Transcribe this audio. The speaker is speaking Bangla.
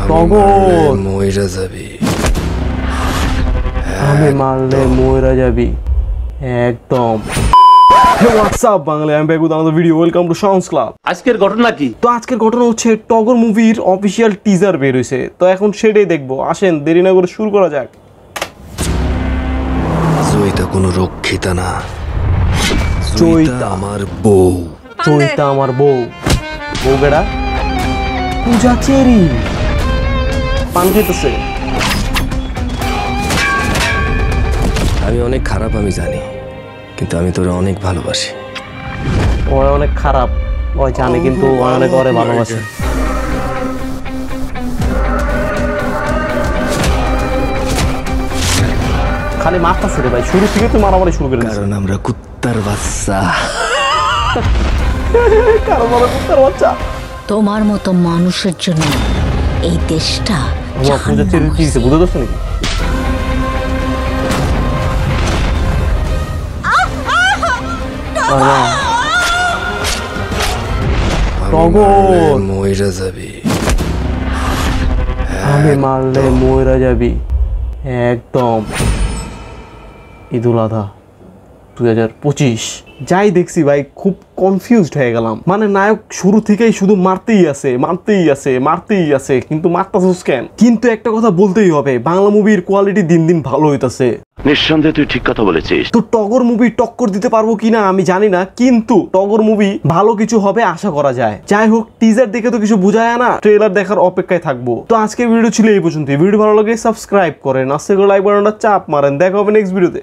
টগর মইরা যাবি, আমি মারলে মইরা যাবি একদম। হোয়াটসঅ্যাপ বাংলা, আমি back with another video. Welcome to sounds club. আজকের ঘটনা কি? তো আজকের ঘটনা হচ্ছে টগর মুভির অফিসিয়াল টিজার বের হয়েছে, তো এখন সেটাই দেখবো। আসেন দেরি না করে শুরু করা যাক। জয়িতা কোনো রক্ষিতা না, জয়িতা জয়িতা আমার বউ। জয়িতা আমার বউ। বউ বেড়া পূজা চেরি পান খাইতেছে। আমি অনেক খারাপ, আমি জানি, কিন্তু আমি তোরে অনেক ভালোবাসি। ও অনেক খারাপ, ও জানে, কিন্তু ও অনেক ওরে ভালোবাসে। খালি মারতাছে রে ভাই, শুরু থেকে তো মারামারি শুরু করে দিছে। কারণ আমরা কুত্তার বাচ্চা। কারণ আমরা কুত্তার বাচ্চা। তোমার মতো মানুষের জন্য এই দেশটা আমার পূজা চেরি কি হইছে বুঝতে পারছ নাকি? টগর মইরা যাবি, আমি মারলে মইরা যাবি একদম। ঈদুল আধা 2025। যাই দেখছি ভাই, খুব কনফিউজড হয়ে গেলাম। মানে নায়ক শুরু থেকেই শুধু মারতেই আছে, কিন্তু মারতাছিস কেন? কিন্তু একটা কথা বলতেই হবে, বাংলা মুভির কোয়ালিটি দিন দিন ভালো হইতাছে। নিঃসন্দেহে তুই ঠিক কথা বলেছিস। তো টগর মুভি টক্কর দিতে পারবো কিনা আমি জানি না, কিন্তু টগর মুভি ভালো কিছু হবে আশা করা যায়। যাই হোক, টিজার দেখে তো কিছু বোঝায় না, ট্রেলার দেখার অপেক্ষায় থাকবো। তো আজকের ভিডিও ছিল এই পর্যন্ত। ভিডিও ভালো লাগে সাবস্ক্রাইব করেন, আস্তে করে লাইক বাটনটা চাপ মারেন। দেখা হবে নেক্সট ভিডিওতে।